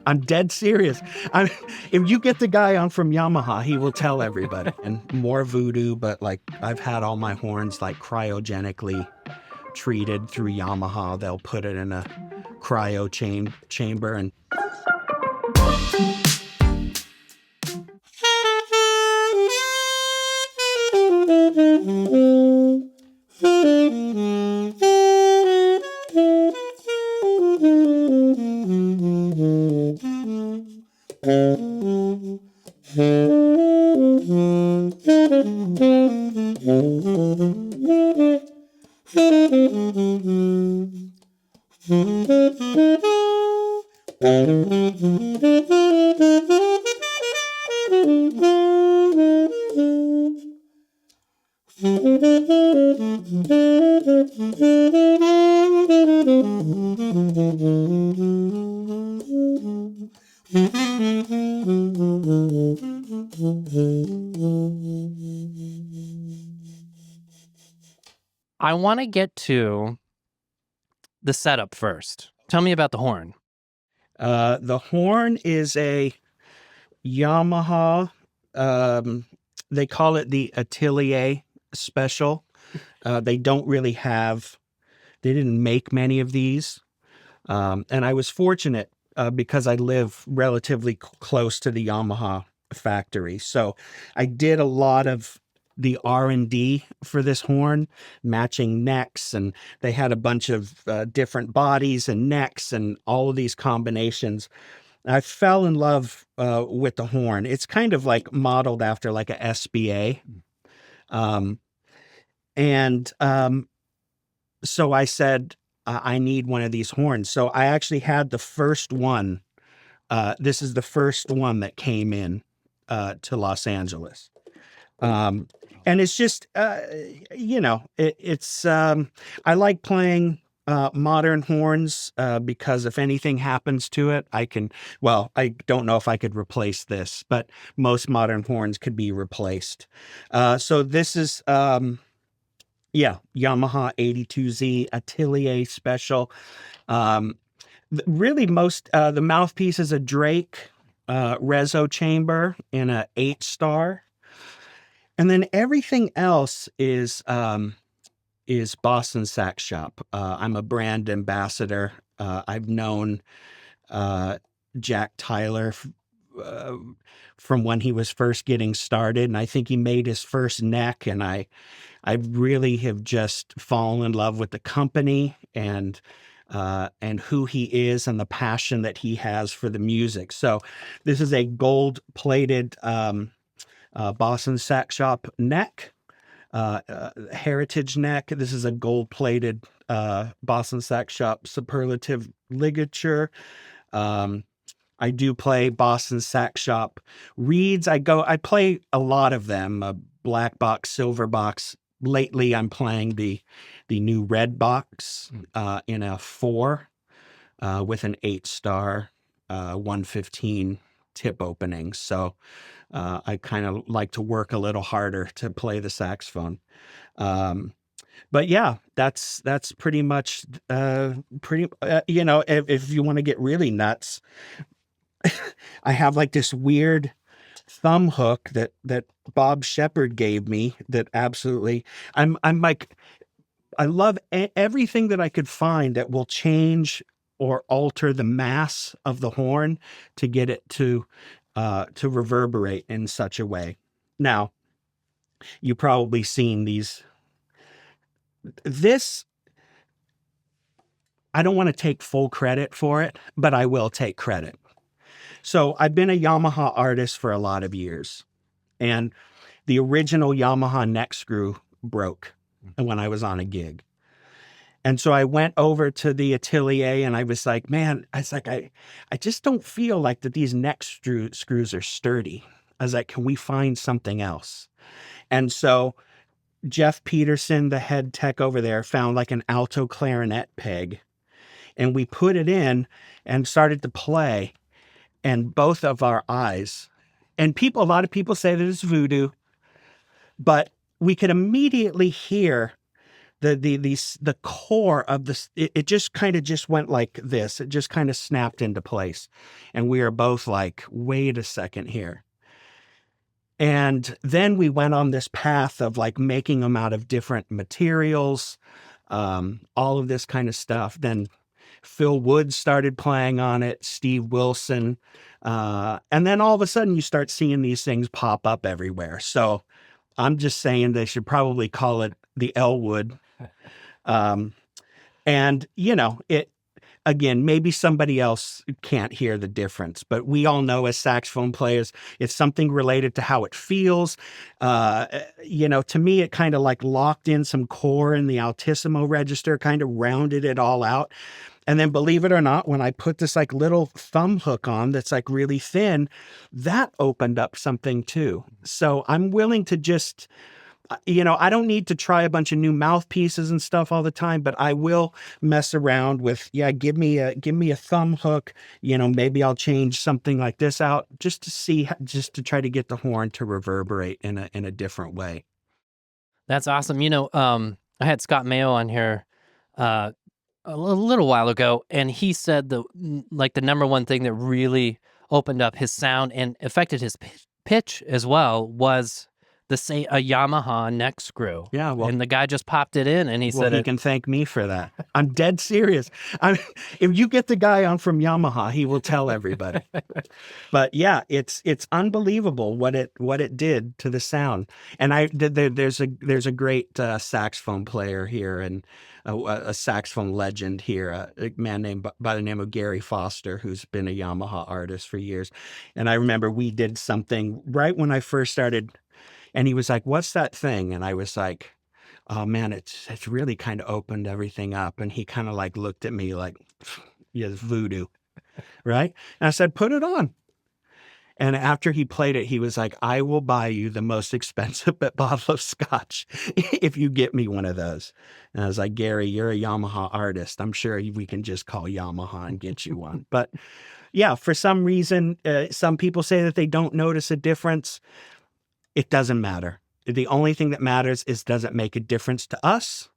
I'm dead serious. If you get the guy on from Yamaha, he will tell everybody. And more voodoo, but like I've had all my horns like cryogenically treated through Yamaha. They'll put it in a chamber and I want to get to the setup first. Tell me about the horn. The horn is a Yamaha. They call it the Atelier Special. They don't really they didn't make many of these. And I was fortunate because I live relatively close to the Yamaha factory. So I did a lot of the R&D for this horn, matching necks, and they had a bunch of different bodies and necks and all of these combinations. I fell in love with the horn. It's kind of like modeled after like a SBA. So I said, I need one of these horns. So I actually had the first one. This is the first one that came in to Los Angeles. And it's just, it's, I like playing modern horns because if anything happens to it, I don't know if I could replace this, but most modern horns could be replaced. So this is, Yamaha 82Z Atelier Special. Really the mouthpiece is a Drake Reso chamber in a 8-star. And then everything else is Boston Sax Shop. I'm a brand ambassador. I've known Jack Tyler from when he was first getting started, and I think he made his first neck. And I really have just fallen in love with the company and who he is and the passion that he has for the music. So this is a gold-plated Boston Sax Shop neck, heritage neck. This is a gold-plated Boston Sax Shop superlative ligature. I do play Boston Sax Shop reeds. I play a lot of them, black box, silver box. Lately, I'm playing the new red box in a 4 with an 8-star 115 tip opening. So I kind of like to work a little harder to play the saxophone. But yeah, that's pretty much if you want to get really nuts, I have like this weird thumb hook that Bob Shepard gave me that absolutely I'm like, I love everything that I could find that will change or alter the mass of the horn to get it to reverberate in such a way. Now, you've probably seen these. This, I don't want to take full credit for it, but I will take credit. So I've been a Yamaha artist for a lot of years, and the original Yamaha neck screw broke when I was on a gig. And so I went over to the Atelier and I was like, man, I just don't feel like that these neck screws are sturdy. I was like, can we find something else? And so Jeff Peterson, the head tech over there, found like an alto clarinet peg, and we put it in and started to play, and both of our eyes, and a lot of people say that it's voodoo, but we could immediately hear the core of this, it just kind of just went like this. It just kind of snapped into place. And we are both like, wait a second here. And then we went on this path of like making them out of different materials, all of this kind of stuff. Then Phil Wood started playing on it, Steve Wilson. And then all of a sudden you start seeing these things pop up everywhere. So I'm just saying they should probably call it the Ellwood. And, you know, again, maybe somebody else can't hear the difference, but we all know as saxophone players, it's something related to how it feels. You know, to me, it kind of like locked in some core in the altissimo register, kind of rounded it all out. And then believe it or not, when I put this like little thumb hook on that's like really thin, that opened up something too. So I'm willing to just, you know, I don't need to try a bunch of new mouthpieces and stuff all the time, but I will mess around with, give me a thumb hook, you know, maybe I'll change something like this out just to see, just to try to get the horn to reverberate in a different way. That's awesome. You know, I had Scott Mayo on here a little while ago, and he said the number one thing that really opened up his sound and affected his pitch as well was a Yamaha neck screw. Yeah, well, and the guy just popped it in, and he said he can thank me for that. I'm dead serious. If you get the guy on from Yamaha, he will tell everybody. But yeah, it's unbelievable what it did to the sound. And there's a great saxophone player here, and a saxophone legend here, a man named by the name of Gary Foster, who's been a Yamaha artist for years. And I remember we did something right when I first started. And he was like, "What's that thing?" And I was like, "Oh man, it's really kind of opened everything up." And he kind of like looked at me like, "Yeah, it's voodoo." Right? And I said, "Put it on." And after he played it, he was like, "I will buy you the most expensive bottle of scotch if you get me one of those." And I was like, "Gary, you're a Yamaha artist. I'm sure we can just call Yamaha and get you one." But yeah, for some reason, some people say that they don't notice a difference. It doesn't matter. The only thing that matters is, does it make a difference to us?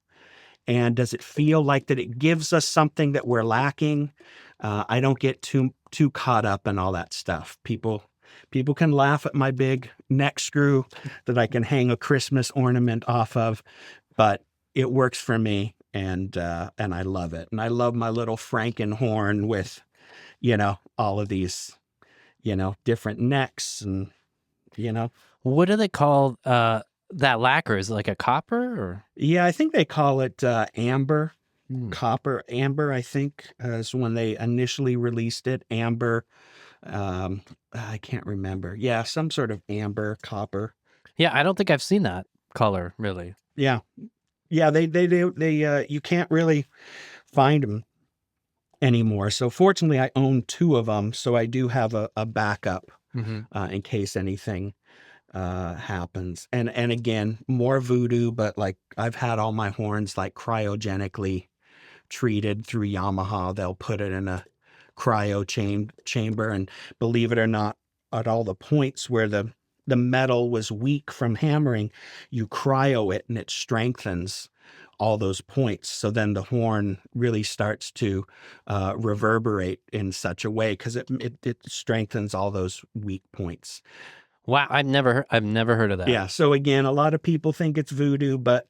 And does it feel like that it gives us something that we're lacking? I don't get too caught up in all that stuff. People can laugh at my big neck screw that I can hang a Christmas ornament off of, but it works for me, and I love it. And I love my little Frankenhorn with, you know, all of these, you know, different necks and, you know. What do they call that lacquer? Is it like a copper or? Yeah, I think they call it amber, copper amber. I think is when they initially released it. Amber, I can't remember. Yeah, some sort of amber copper. Yeah, I don't think I've seen that color really. Yeah, they you can't really find them anymore. So fortunately, I own two of them, so I do have a backup in case anything happens. And again, more voodoo, but like I've had all my horns like cryogenically treated through Yamaha. They'll put it in a cryo chamber, and believe it or not, at all the points where the metal was weak from hammering, you cryo it and it strengthens all those points. So then the horn really starts to reverberate in such a way, because it strengthens all those weak points. Wow, I've never heard of that. Yeah. So again, a lot of people think it's voodoo, but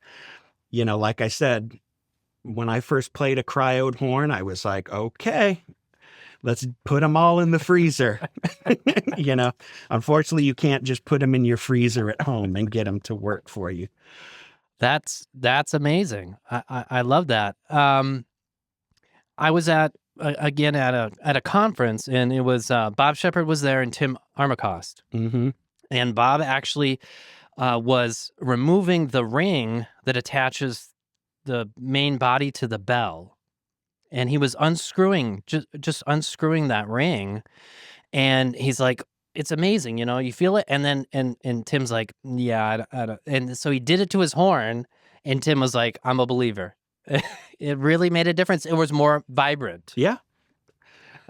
you know, like I said, when I first played a cryoed horn, I was like, okay, let's put them all in the freezer. You know, unfortunately, you can't just put them in your freezer at home and get them to work for you. That's amazing. I love that. I was at a conference, and it was Bob Shepard was there and Tim Armacost. Mm-hmm. And Bob actually was removing the ring that attaches the main body to the bell, and he was unscrewing just unscrewing that ring, and he's like, "It's amazing, you know, you feel it." And then and Tim's like, "Yeah, I don't." And so he did it to his horn, and Tim was like, "I'm a believer." It really made a difference. It was more vibrant. Yeah.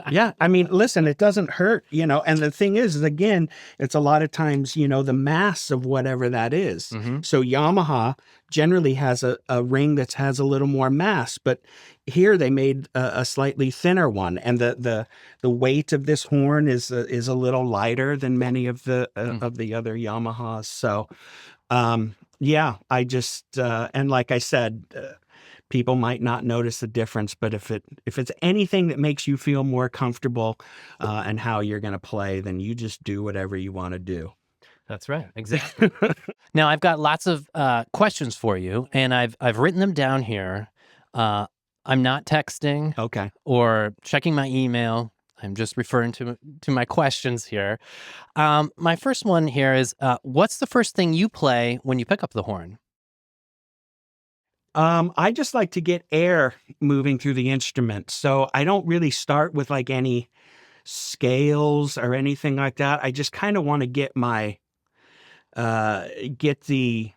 Yeah, I mean, listen, it doesn't hurt, and the thing is again, it's a lot of times, the mass of whatever that is. Hmm. So Yamaha generally has a ring that has a little more mass, but here they made a slightly thinner one, and the weight of this horn is a little lighter than many of the other Yamahas. So, yeah, I just and like I said. People might not notice the difference, but if it's anything that makes you feel more comfortable and how you're going to play, then you just do whatever you want to do. That's right. Exactly. Now I've got lots of questions for you, and I've written them down here. I'm not texting Okay. or checking my email. I'm just referring to my questions here. My first one here is, what's the first thing you play when you pick up the horn? I just like to get air moving through the instrument. So I don't really start with like any scales or anything like that. I just kind of want to get my uh get the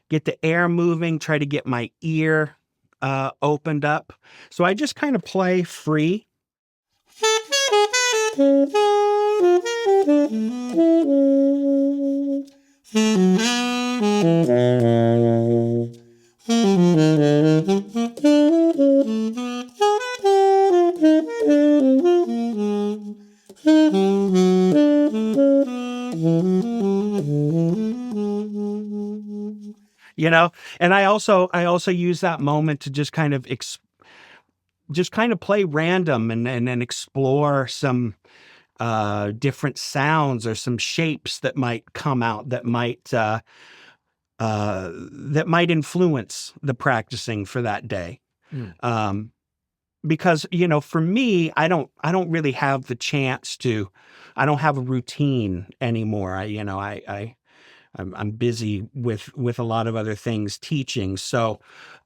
get the air moving, try to get my ear opened up. So I just kind of play free. And I also use that moment to just kind of play random and explore some different sounds or some shapes that might come out that might influence the practicing for that day. Um, because for me, I don't really have the chance to. I don't have a routine anymore. I'm busy with a lot of other things teaching. So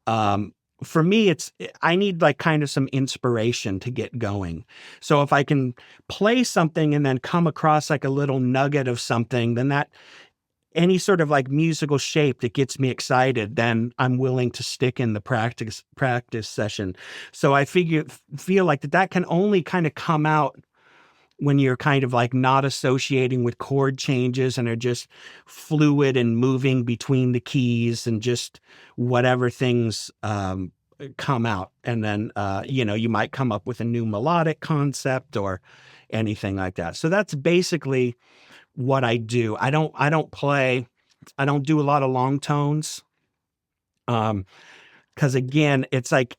for me, I need like kind of some inspiration to get going. So if I can play something and then come across like a little nugget of something, then that any sort of like musical shape that gets me excited, then I'm willing to stick in the practice session. So I feel like that can only kind of come out when you're kind of like not associating with chord changes and are just fluid and moving between the keys and just whatever things come out. And then, you might come up with a new melodic concept or anything like that. So that's basically what I do. I don't do a lot of long tones. Because again, it's like,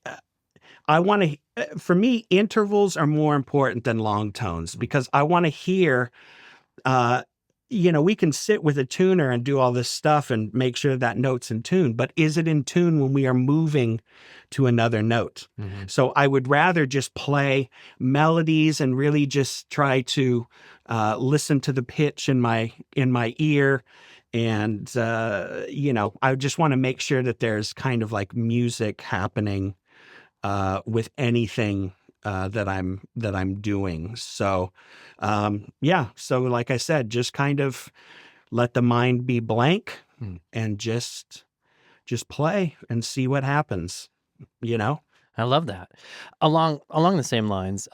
I want to, for me, intervals are more important than long tones because I want to hear, uh, we can sit with a tuner and do all this stuff and make sure that note's in tune, but is it in tune when we are moving to another note? Mm-hmm. So I would rather just play melodies and really just try to listen to the pitch in my ear. And, I just want to make sure that there's kind of like music happening with anything that I'm doing. So, yeah. So, like I said, just kind of let the mind be blank and just play and see what happens. I love that. Along the same lines,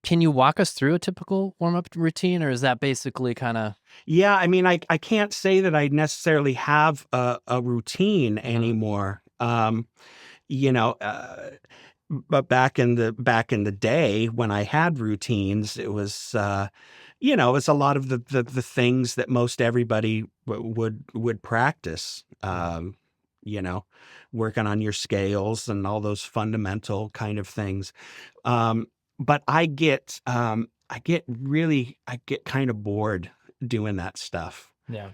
can you walk us through a typical warm-up routine, or is that basically kind of? Yeah, I mean, I can't say that I necessarily have a routine anymore. You know, but back in the day when I had routines, it was it was a lot of the things that most everybody would practice. You know, working on your scales and all those fundamental kind of things. But I get kind of bored doing that stuff. Yeah.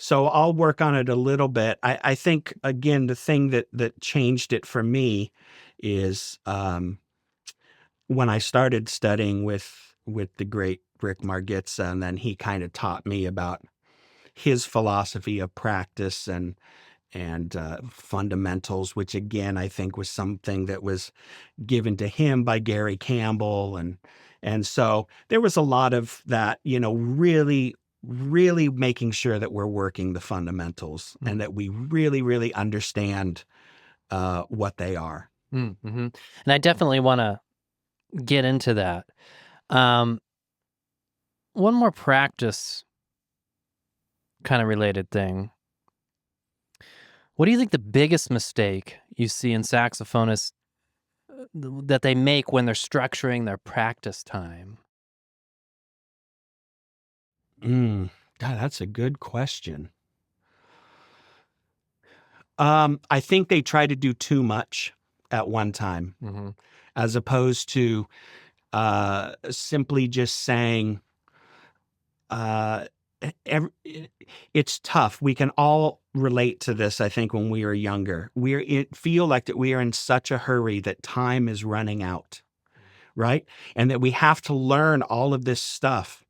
So I'll work on it a little bit. I think again the thing that changed it for me is when I started studying with the great Rick Margitza, and then he kind of taught me about his philosophy of practice and fundamentals, which again I think was something that was given to him by Gary Campbell, and so there was a lot of that, really really making sure that we're working the fundamentals and that we really really understand what they are. Mm-hmm. And I definitely want to get into that. Um, one more practice kind of related thing. What do you think the biggest mistake you see in saxophonists that they make when they're structuring their practice time? Mm, God, that's a good question. I think they try to do too much at one time, Mm-hmm. as opposed to simply just saying, uh, it's tough. We can all relate to this, I think, when we are younger. Feel like that we are in such a hurry that time is running out, right? And that we have to learn all of this stuff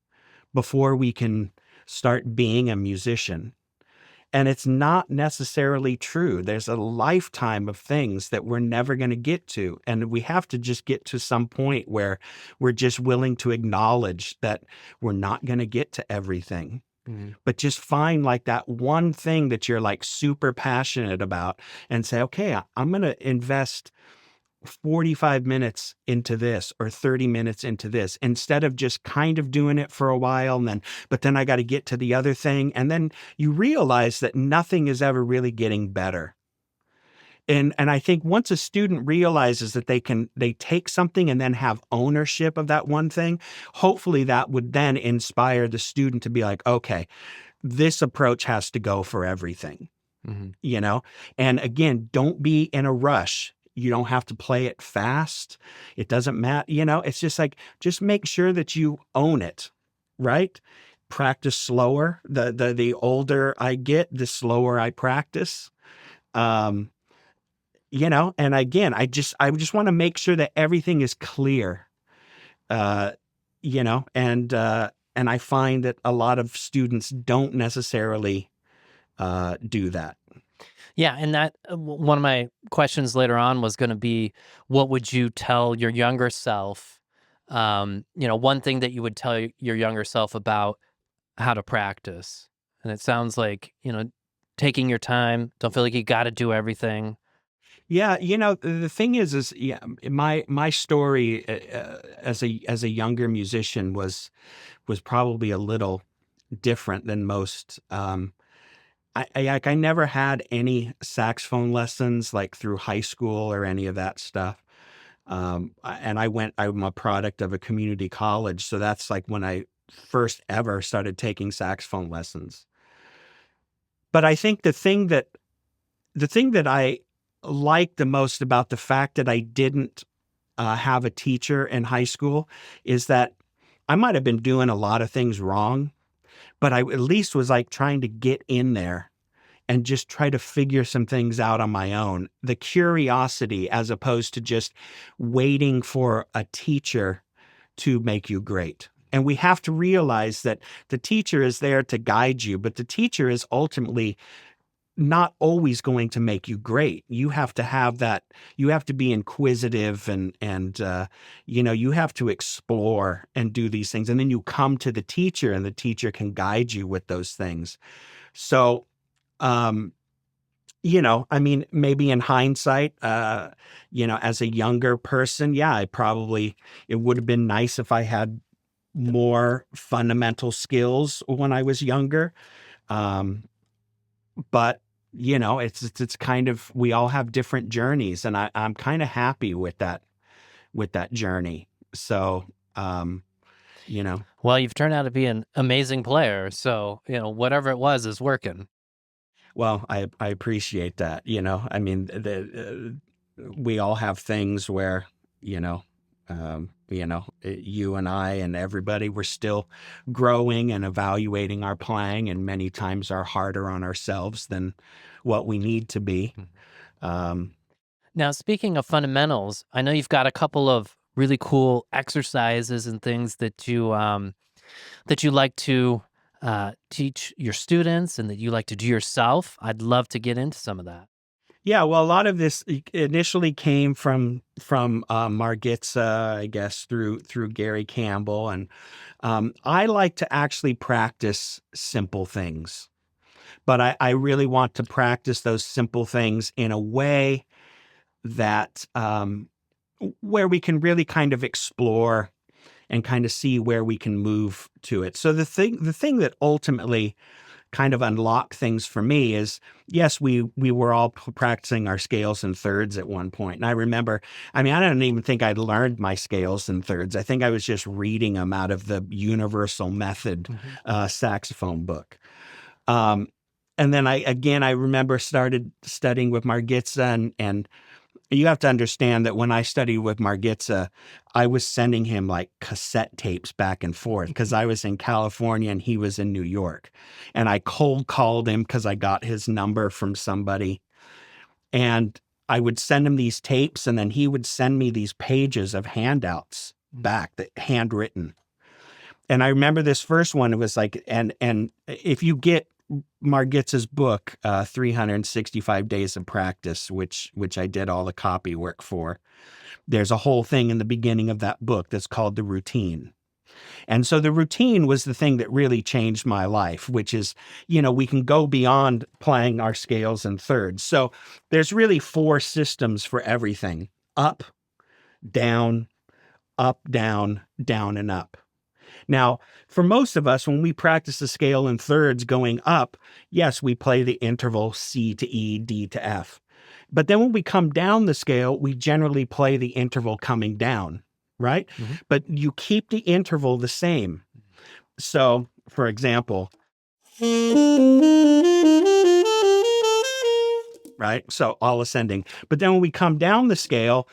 before we can start being a musician. And it's not necessarily true. There's a lifetime of things that we're never going to get to. And we have to just get to some point where we're just willing to acknowledge that we're not going to get to everything. Mm-hmm. But just find like that one thing that you're like super passionate about and say, okay, I'm going to invest 45 minutes into this or 30 minutes into this instead of just kind of doing it for a while and then I got to get to the other thing. And then you realize that nothing is ever really getting better. And I think once a student realizes that they take something and then have ownership of that one thing, hopefully that would then inspire the student to be like, okay, this approach has to go for everything. Mm-hmm. You know? And again, don't be in a rush. You don't have to play it fast. It doesn't matter. It's just like, just make sure that you own it, right? Practice slower. The older I get, the slower I practice. Um, and again, I just want to make sure that everything is clear. Uh, and I find that a lot of students don't necessarily do that. Yeah, and that one of my questions later on was going to be, what would you tell your younger self? One thing that you would tell your younger self about how to practice. And it sounds like, taking your time, don't feel like you got to do everything. Yeah, the thing is yeah, my story as a younger musician was probably a little different than most. I never had any saxophone lessons like through high school or any of that stuff. And I'm a product of a community college, so that's like when I first ever started taking saxophone lessons. But I think the thing that I like the most about the fact that I didn't have a teacher in high school is that I might have been doing a lot of things wrong, but I at least was like trying to get in there and just try to figure some things out on my own. The curiosity as opposed to just waiting for a teacher to make you great. And we have to realize that the teacher is there to guide you, but the teacher is ultimately not always going to make you great. You have to have that. You have to be inquisitive and you have to explore and do these things. And then you come to the teacher and the teacher can guide you with those things. So, um, I mean, maybe in hindsight, as a younger person, yeah, it would have been nice if I had more fundamental skills when I was younger. Um, but it's kind of, we all have different journeys, and I'm kind of happy with that journey. So, um, you know, Well, you've turned out to be an amazing player. So, whatever it was is working. well, I appreciate that. I mean, we all have things where, you and I and everybody, we're still growing and evaluating our playing, and many times are harder on ourselves than what we need to be. Um, Now, speaking of fundamentals, I know you've got a couple of really cool exercises and things that you like to teach your students and that you like to do yourself. I'd love to get into some of that. Yeah, well, a lot of this initially came from Margitza, I guess, through Gary Campbell, and I like to actually practice simple things, but I really want to practice those simple things in a way that where we can really kind of explore and kind of see where we can move to it. So the thing that ultimately kind of unlocked things for me is, yes, we were all practicing our scales and thirds at one point. And I remember, I mean, I don't even think I'd learned my scales and thirds. I think I was just reading them out of the Universal Method saxophone book. And then I remember started studying with Margitza, and you have to understand that when I studied with Margitza, I was sending him like cassette tapes back and forth because I was in California and he was in New York. And I cold called him because I got his number from somebody. And I would send him these tapes, and then he would send me these pages of handouts back, that handwritten. And I remember this first one, it was like, and if you get Margitza's book, 365 Days of Practice, which I did all the copy work for, there's a whole thing in the beginning of that book that's called the routine. And so the routine was the thing that really changed my life, which is, we can go beyond playing our scales and thirds. So there's really 4 systems for everything: up, down, down, and up. Now, for most of us, when we practice the scale in thirds going up, yes, we play the interval C to E, D to F. But then when we come down the scale, we generally play the interval coming down, right? Mm-hmm. But you keep the interval the same. So, for example, right? So all ascending. But then when we come down the scale,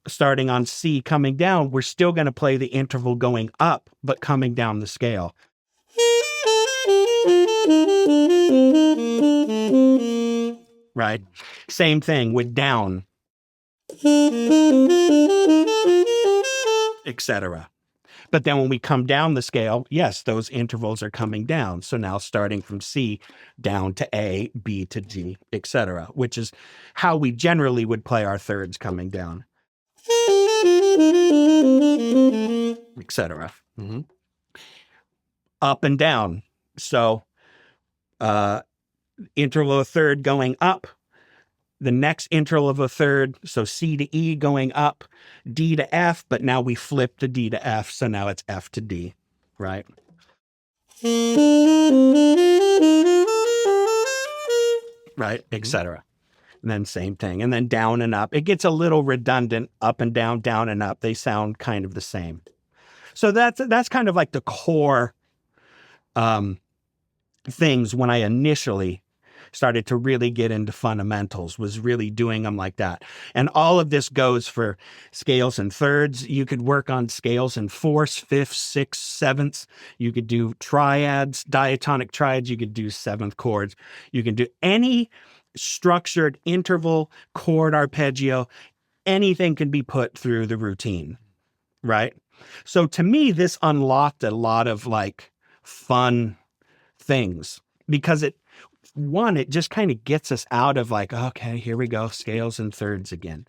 starting on C coming down, we're still going to play the interval going up, but coming down the scale. Right? Same thing with down, etc. But then when we come down the scale, yes, those intervals are coming down. So now starting from C down to A, B to G, etc., which is how we generally would play our thirds coming down, etc. Mm-hmm. Up and down. So interval of a third going up, the next interval of a third, so C to E going up, D to F, but now we flip the D to F, so now it's F to D, right? Right, etc. And then same thing. And then down and up. It gets a little redundant, up and down and up. They sound kind of the same. So that's kind of like the core things when I initially started to really get into fundamentals, was really doing them like that. And all of this goes for scales and thirds. You could work on scales in fourths, fifths, sixths, sevenths. You could do triads, diatonic triads. You could do seventh chords. You can do any structured interval, chord arpeggio. Anything can be put through the routine, right? So to me, this unlocked a lot of like fun things, because it just kind of gets us out of like, okay, here we go, scales and thirds again.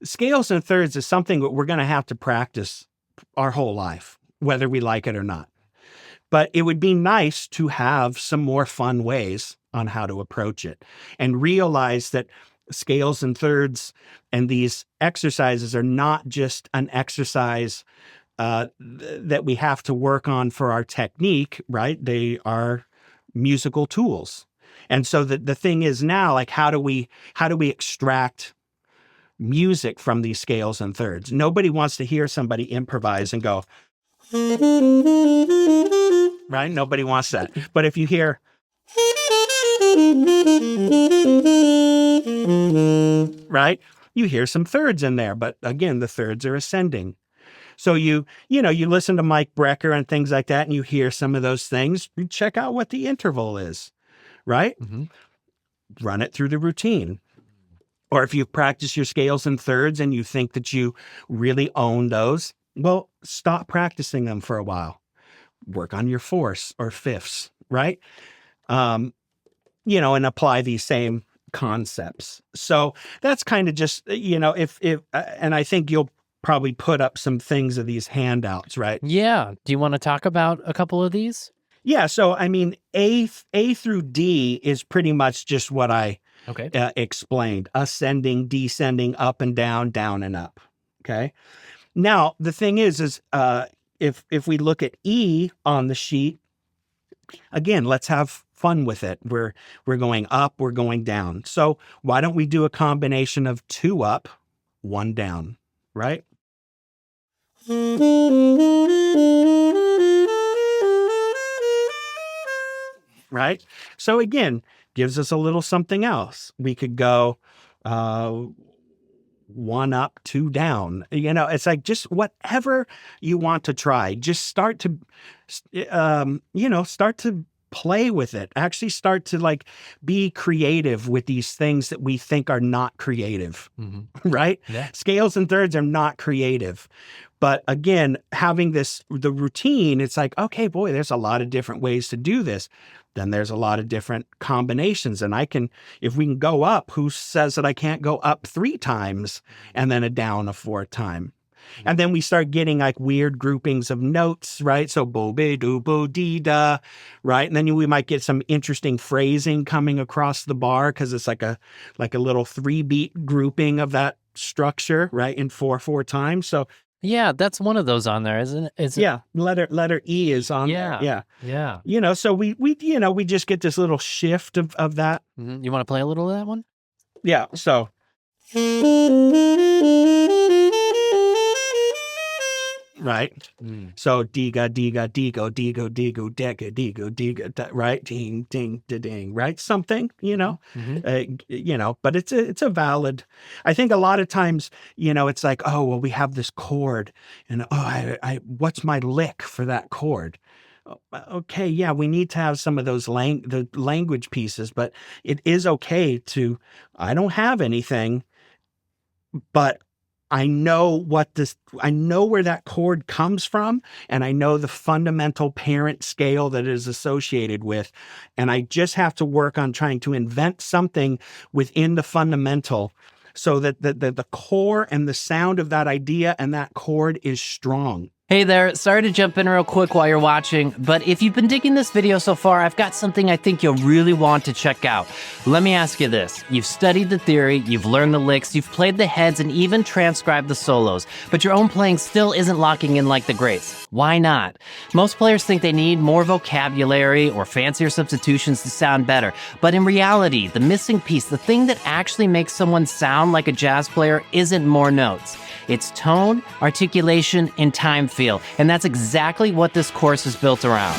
Scales and thirds is something that we're going to have to practice our whole life, whether we like it or not. But it would be nice to have some more fun ways on how to approach it, and realize that scales and thirds and these exercises are not just an exercise that we have to work on for our technique, right? They are musical tools. And so the thing is now, like, how do we extract music from these scales and thirds? Nobody wants to hear somebody improvise and go, right? Nobody wants that. But if you hear, right, you hear some thirds in there. But again, the thirds are ascending. So you listen to Mike Brecker and things like that, and you hear some of those things. You check out what the interval is, right? Mm-hmm. Run it through the routine. Or if you've practiced your scales and thirds and you think that you really own those, well, stop practicing them for a while. Work on your fourths or fifths, right? And apply these same concepts. So that's kind of just, and I think you'll probably put up some things of these handouts, right? Yeah. Do you want to talk about a couple of these? Yeah. So, I mean, A through D is pretty much just what I Okay. explained. Ascending, descending, up and down and up. Okay. Now, the thing is if we look at E on the sheet, again, let's have fun with it. We're going up, we're going down. So why don't we do a combination of 2 up, 1 down, right? Right? So again, gives us a little something else. We could go 1 up, 2 down. It's like just whatever you want to try. Just start to, start to play with it. Actually start to like be creative with these things that we think are not creative, right? Yeah. Scales and thirds are not creative. But again, having the routine, it's like, okay, boy, there's a lot of different ways to do this. Then there's a lot of different combinations. And if we can go up, who says that I can't go up 3 times and then a down a 4th time? And then we start getting like weird groupings of notes, right? So bo, be, do, bo, dee, da, right? And then we might get some interesting phrasing coming across the bar because it's like a little 3-beat grouping of that structure, right? In 4/4 times. So yeah, that's one of those on there, isn't it? yeah, letter E is on there. Yeah. Yeah. So we just get this little shift of that. You want to play a little of that one? Yeah. So. Right. So diga, diga, digo, digo, digo, dega, digo, diga, right? Ding, ding, da, ding, right? Something, but it's a valid, I think a lot of times, it's like, oh, well, we have this chord and, I what's my lick for that chord? Okay. Yeah. We need to have some of those the language pieces, but it is okay I don't have anything, but I know where that chord comes from, and I know the fundamental parent scale that it is associated with. And I just have to work on trying to invent something within the fundamental so that the core and the sound of that idea and that chord is strong. Hey there, sorry to jump in real quick while you're watching, but if you've been digging this video so far, I've got something I think you'll really want to check out. Let me ask you this. You've studied the theory, you've learned the licks, you've played the heads, and even transcribed the solos, but your own playing still isn't locking in like the greats. Why not? Most players think they need more vocabulary or fancier substitutions to sound better, but in reality, the missing piece, the thing that actually makes someone sound like a jazz player isn't more notes. It's tone, articulation, and time feel. And that's exactly what this course is built around.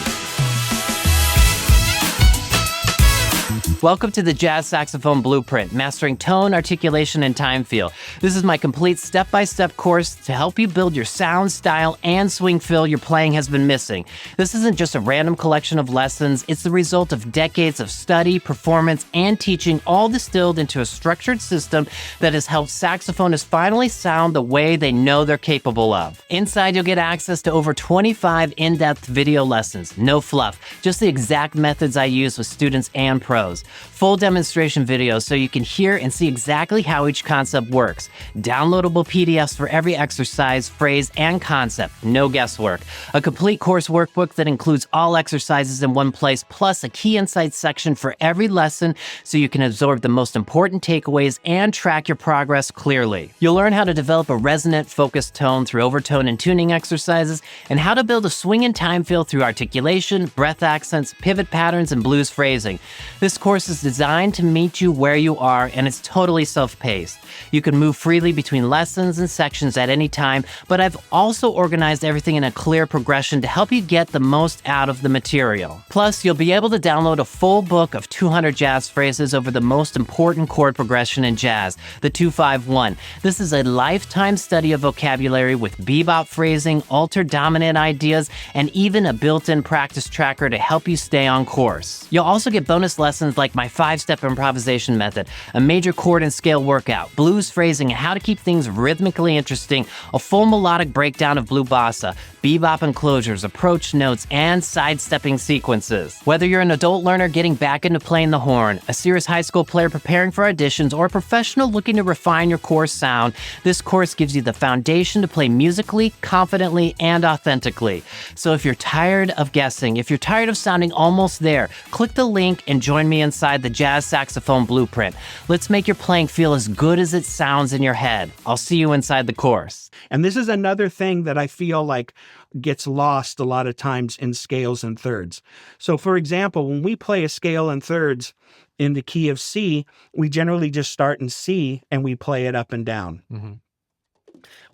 Welcome to the Jazz Saxophone Blueprint, mastering tone, articulation, and time feel. This is my complete step-by-step course to help you build your sound, style, and swing feel your playing has been missing. This isn't just a random collection of lessons, it's the result of decades of study, performance, and teaching, all distilled into a structured system that has helped saxophonists finally sound the way they know they're capable of. Inside, you'll get access to over 25 in-depth video lessons, no fluff, just the exact methods I use with students and pros. Full demonstration videos so you can hear and see exactly how each concept works. Downloadable PDFs for every exercise, phrase, and concept. No guesswork. A complete course workbook that includes all exercises in one place, plus a key insights section for every lesson so you can absorb the most important takeaways and track your progress clearly. You'll learn how to develop a resonant, focused tone through overtone and tuning exercises, and how to build a swing and time feel through articulation, breath accents, pivot patterns, and blues phrasing. This course is designed to meet you where you are, and it's totally self-paced. You can move freely between lessons and sections at any time, but I've also organized everything in a clear progression to help you get the most out of the material. Plus, you'll be able to download a full book of 200 jazz phrases over the most important chord progression in jazz, the 2-5-1. This is a lifetime study of vocabulary with bebop phrasing, alter dominant ideas, and even a built-in practice tracker to help you stay on course. You'll also get bonus lessons like my 5-step improvisation method, a major chord and scale workout, blues phrasing and how to keep things rhythmically interesting, a full melodic breakdown of blue bossa, bebop enclosures, approach notes, and sidestepping sequences. Whether you're an adult learner getting back into playing the horn, a serious high school player preparing for auditions, or a professional looking to refine your core sound, this course gives you the foundation to play musically, confidently, and authentically. So if you're tired of guessing, if you're tired of sounding almost there, click the link and join me inside inside the Jazz Saxophone Blueprint. Let's make your playing feel as good as it sounds in your head. I'll see you inside the course. And this is another thing that I feel like gets lost a lot of times in scales and thirds. So for example, when we play a scale in thirds in the key of C, we generally just start in C and we play it up and down. Mm-hmm.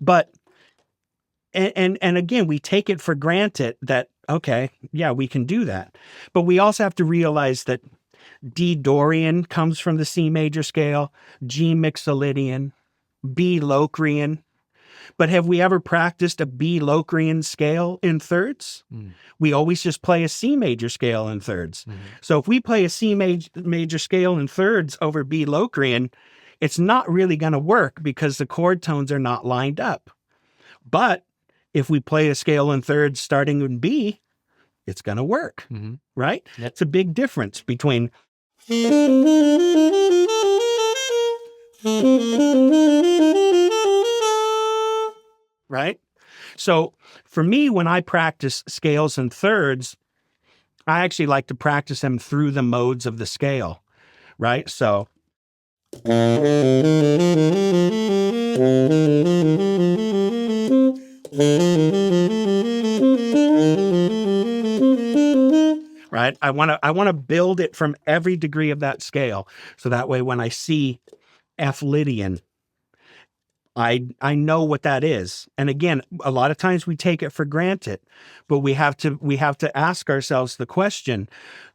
But and again, we take it for granted that, okay, yeah, we can do that. But we also have to realize that D Dorian comes from the C major scale, G Mixolydian, B Locrian. But have we ever practiced a B Locrian scale in thirds? We always just play a C major scale in thirds. So if we play a C major scale in thirds over B Locrian, it's not really going to work because the chord tones are not lined up. But if we play a scale in thirds starting in B, it's going to work, right? Yep. It's a big difference between right? So for me, when I practice scales and thirds, I actually like to practice them through the modes of the scale, right? So right? I want to build it from every degree of that scale. So that way when I see F Lydian, I know what that is. And again, a lot of times we take it for granted, but we have to ask ourselves the question,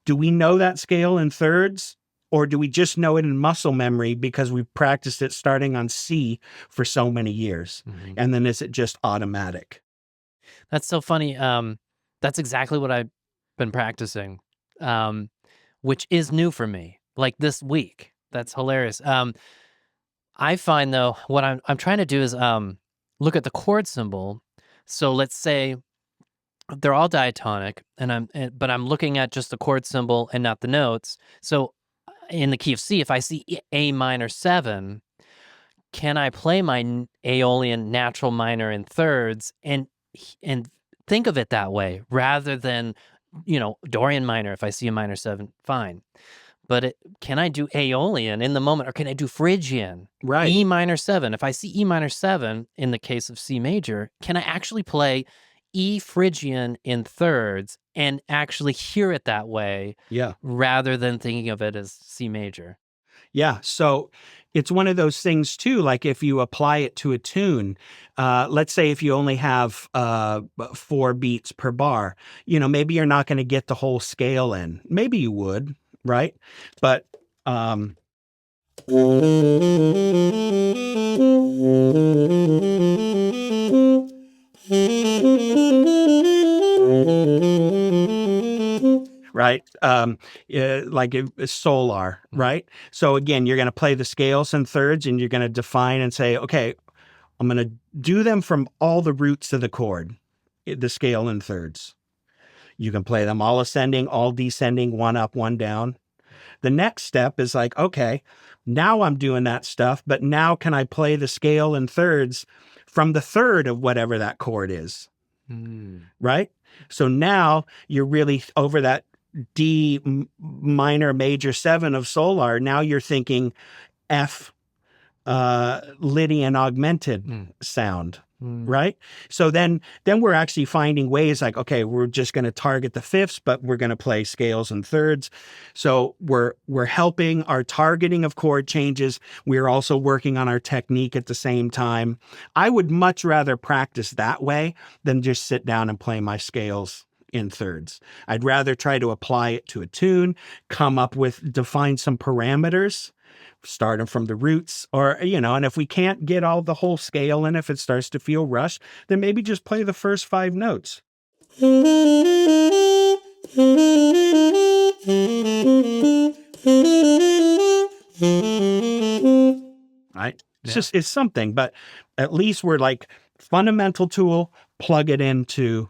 do we know that scale in thirds, or do we just know it in muscle memory because we've practiced it starting on C for so many years? And then is it just automatic? That's so funny. That's exactly what I've been practicing, which is new for me, like this week. That's hilarious. I find though, what I'm trying to do is look at the chord symbol. So let's say they're all diatonic, but I'm looking at just the chord symbol and not the notes. So in the key of C, if I see A minor 7, can I play my Aeolian natural minor in thirds and think of it that way rather than, Dorian minor? If I see a minor 7, fine. But can I do Aeolian in the moment, or can I do Phrygian? Right. E minor 7. If I see E minor 7 in the case of C major, can I actually play E Phrygian in thirds and actually hear it that way? Yeah. Rather than thinking of it as C major. Yeah. So it's one of those things too, like if you apply it to a tune, let's say if you only have 4 beats per bar, maybe you're not going to get the whole scale in. Maybe you would, right? But right? Like solar, right? So again, you're going to play the scales in thirds and you're going to define and say, okay, I'm going to do them from all the roots of the chord, the scale in thirds. You can play them all ascending, all descending, one up, one down. The next step is like, okay, now I'm doing that stuff, but now can I play the scale in thirds from the third of whatever that chord is, right? So now you're really over that D minor major 7 of solar. Now you're thinking F Lydian augmented sound, right? So then we're actually finding ways like, okay, we're just going to target the fifths, but we're going to play scales and thirds. So we're helping our targeting of chord changes. We're also working on our technique at the same time. I would much rather practice that way than just sit down and play my scales in thirds. I'd rather try to apply it to a tune, define some parameters, start them from the roots, or, and if we can't get all the whole scale in, if it starts to feel rushed, then maybe just play the first 5 notes. Right? It's something, but at least we're like fundamental tool, plug it into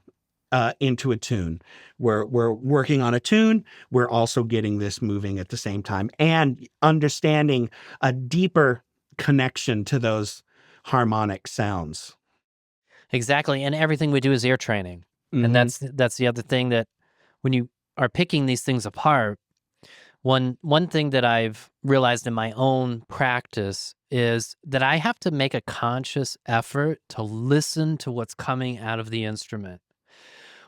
a tune. We're working on a tune. We're also getting this moving at the same time and understanding a deeper connection to those harmonic sounds. Exactly. And everything we do is ear training. And that's the other thing, that when you are picking these things apart, One thing that I've realized in my own practice is that I have to make a conscious effort to listen to what's coming out of the instrument,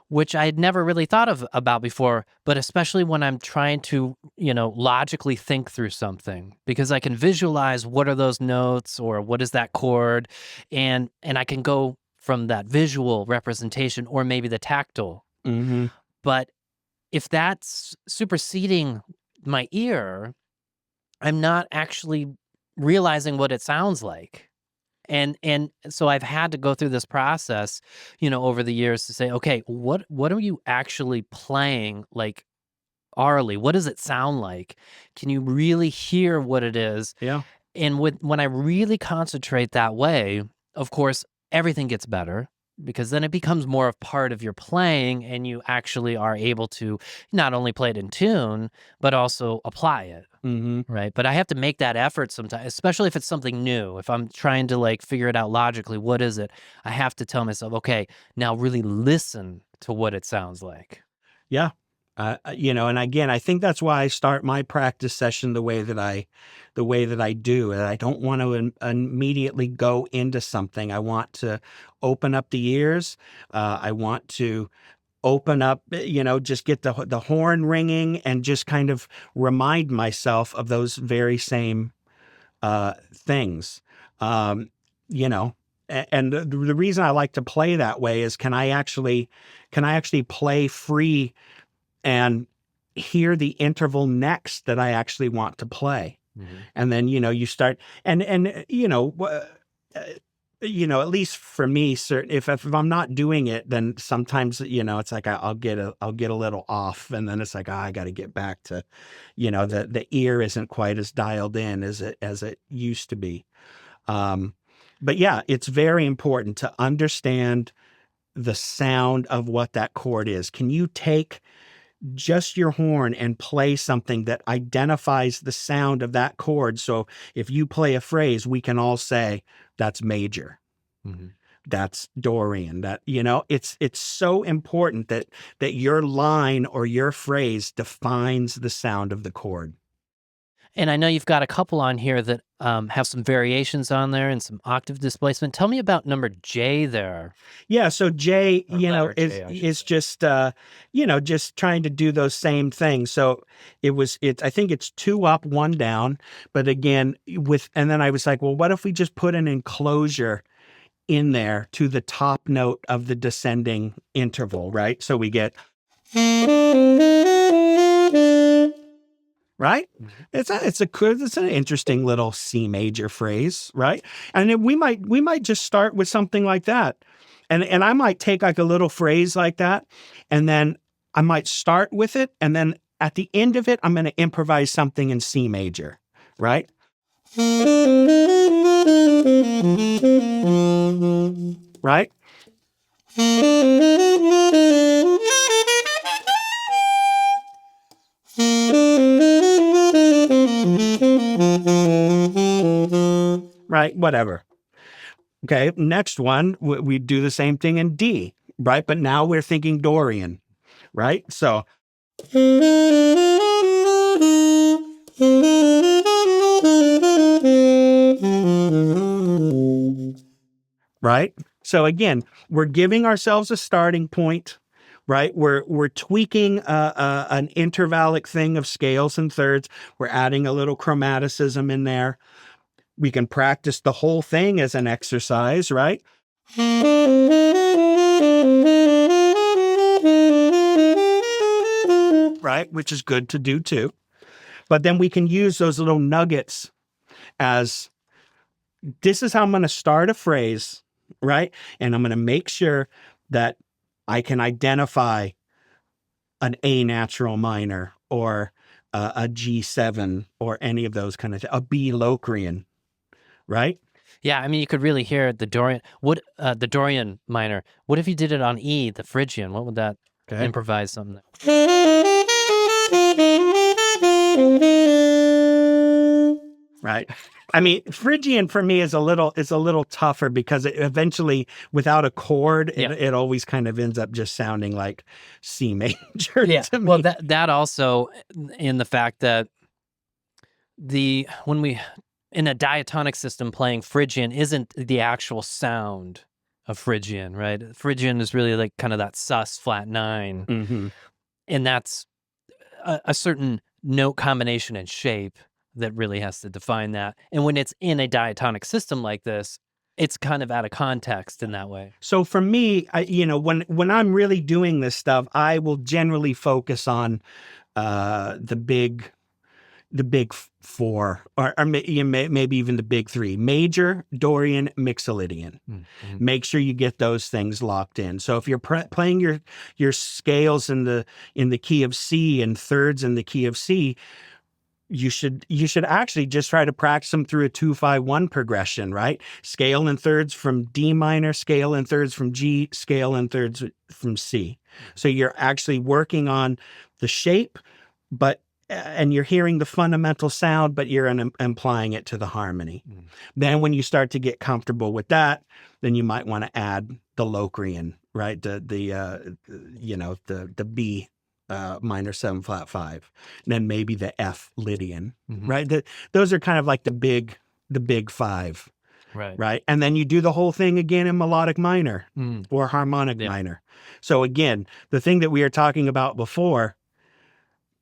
which I had never really thought of about before, but especially when I'm trying to, logically think through something, because I can visualize what are those notes or what is that chord, and I can go from that visual representation or maybe the tactile. Mm-hmm. But if that's superseding my ear, I'm not actually realizing what it sounds like. And so I've had to go through this process, over the years to say, okay, what are you actually playing, like, aurally? What does it sound like? Can you really hear what it is? Yeah. And when I really concentrate that way, of course, everything gets better, because then it becomes more of part of your playing, and you actually are able to not only play it in tune, but also apply it. Mm-hmm. Right. But I have to make that effort sometimes, especially if it's something new. If I'm trying to like figure it out logically, what is it? I have to tell myself, okay, now really listen to what it sounds like. Yeah. And again, I think that's why I start my practice session the way that I do. And I don't want to immediately go into something. I want to open up the ears. I want to open up, just get the horn ringing and just kind of remind myself of those very same things. Um, you know, and the reason I like to play that way is can I actually play free and hear the interval next that I actually want to play. Mm-hmm. And then, you start at least for me, if I'm not doing it, then sometimes, it's like I'll get a little off, and then it's like, I got to get back to, the ear isn't quite as dialed in as it used to be. But yeah, it's very important to understand the sound of what that chord is. Can you take just your horn and play something that identifies the sound of that chord? So if you play a phrase, we can all say that's major. Mm-hmm. That's Dorian. That, it's so important that your line or your phrase defines the sound of the chord. And I know you've got a couple on here that have some variations on there and some octave displacement. Tell me about number J there. Yeah, so J, is just just trying to do those same things. So I think it's 2 up, 1 down, but again and then I was like, well, what if we just put an enclosure in there to the top note of the descending interval, right? So we get right? It's an interesting little C major phrase, right? And then we might just start with something like that. And I might take like a little phrase like that, and then I might start with it, and then at the end of it, I'm going to improvise something in C major, right? Right? Right, whatever. Okay, next one, we do the same thing in D, right? But now we're thinking Dorian, right? So, right? So again, we're giving ourselves a starting point, right? We're tweaking an intervallic thing of scales and thirds. We're adding a little chromaticism in there. We can practice the whole thing as an exercise, right? Right, which is good to do too. But then we can use those little nuggets as, this is how I'm going to start a phrase, right? And I'm going to make sure that I can identify an A natural minor or a G7 or any of those kind of things, a B Locrian, right? Yeah, I mean, you could really hear the Dorian. The Dorian minor? What if you did it on E, the Phrygian? What would that improvise something? Right. I mean, Phrygian for me is a little tougher because it eventually, without a chord, it always kind of ends up just sounding like C major to me. Well, that also in the fact that when we in a diatonic system playing Phrygian isn't the actual sound of Phrygian, right? Phrygian is really like kind of that sus flat 9, Mm-hmm. and that's a certain note combination and shape that really has to define that. And when it's in a diatonic system like this, it's kind of out of context in that way. So for me, when I'm really doing this stuff, I will generally focus on the big four, or maybe even the big three: major, Dorian, Mixolydian. Mm-hmm. Make sure you get those things locked in. So if you're playing your scales in the key of C and thirds in the key of C, you should actually just try to practice them through a 2-5-1 progression, right? Scale and thirds from D minor, scale and thirds from G, scale and thirds from C. So you're actually working on the shape, and you're hearing the fundamental sound, but you're applying it to the harmony. Mm. Then when you start to get comfortable with that, then you might want to add the Locrian, right? The B minor 7 flat 5, and then maybe the F Lydian, mm-hmm. right? Those are kind of like the big 5, right? And then you do the whole thing again in melodic minor or harmonic minor. So again, the thing that we were talking about before,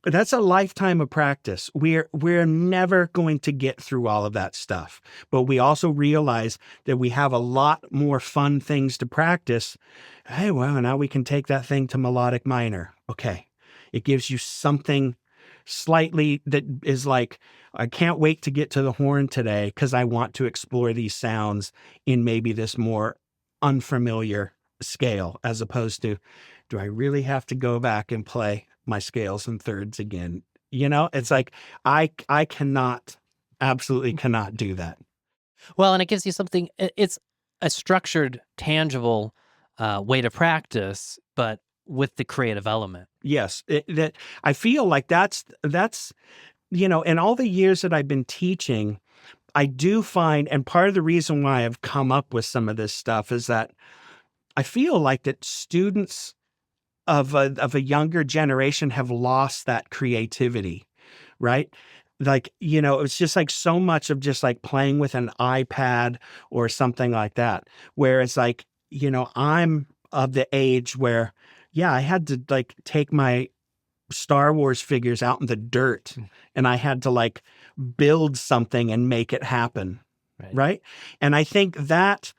that's a lifetime of practice. We're never going to get through all of that stuff, but we also realize that we have a lot more fun things to practice. Hey, well, now we can take that thing to melodic minor. Okay. It gives you something slightly that is like, I can't wait to get to the horn today because I want to explore these sounds in maybe this more unfamiliar scale, as opposed to, do I really have to go back and play my scales and thirds again? It's like, I absolutely cannot do that. Well, and it gives you something, it's a structured, tangible way to practice, but with the creative element. Yes, that I feel like that's in all the years that I've been teaching, I do find, and part of the reason why I've come up with some of this stuff is that I feel like that students of a younger generation have lost that creativity, right? Like, it's just like so much of just like playing with an iPad or something like that, where it's like, I'm of the age where, yeah, I had to like take my Star Wars figures out in the dirt and I had to like build something and make it happen. Right. And I think that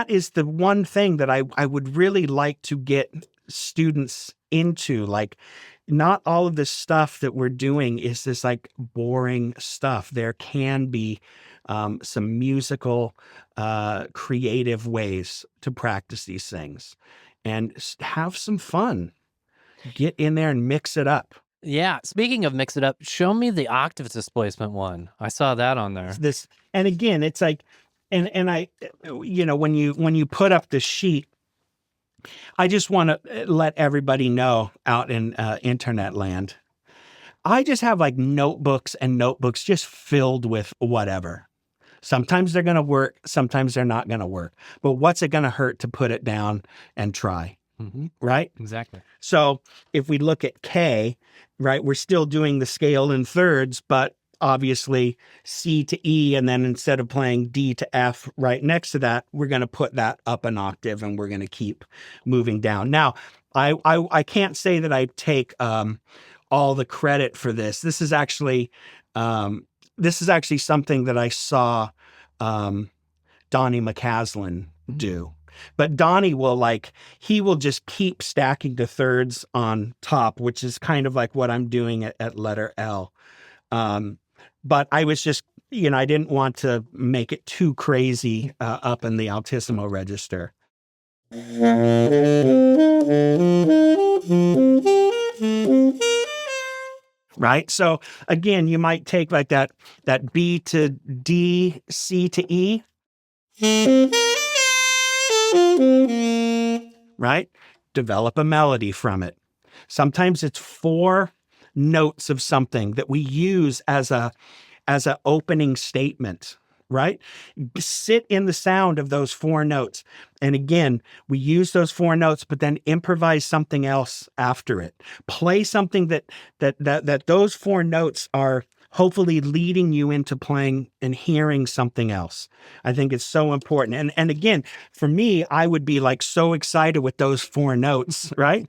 is the one thing that I would really like to get students into. Like, not all of this stuff that we're doing is this like boring stuff. There can be some musical, creative ways to practice these things and have some fun. Get in there and mix it up. Yeah. Speaking of mix it up, show me the octave displacement one. I saw that on there. And again, it's like, and I, when you put up the sheet, I just want to let everybody know out in internet land, I just have like notebooks and notebooks just filled with whatever. Sometimes they're going to work. Sometimes they're not going to work. But what's it going to hurt to put it down and try? Mm-hmm. Right? Exactly. So if we look at K, right, we're still doing the scale in thirds, but obviously C to E, and then instead of playing D to F right next to that, we're going to put that up an octave and we're going to keep moving down. Now, I can't say that I take all the credit for this. This is actually something that I saw Donnie McCaslin do. But Donnie he will just keep stacking the thirds on top, which is kind of like what I'm doing at letter L. But I was just, I didn't want to make it too crazy up in the altissimo register. Right? So again, you might take like that B to D, C to E. Right? Develop a melody from it. Sometimes it's 4 notes of something that we use as a as an opening statement, right? Sit in the sound of those 4 notes. And again, we use those 4 notes, but then improvise something else after it. Play something that those 4 notes are hopefully leading you into playing and hearing something else. I think it's so important. And again, for me, I would be like so excited with those 4 notes, right?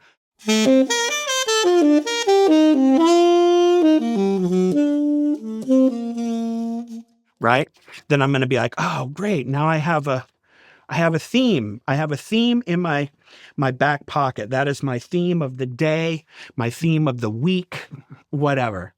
Right? Then I'm going to be like, oh, great. Now I have a theme. I have a theme in my back pocket. That is my theme of the day, my theme of the week, whatever.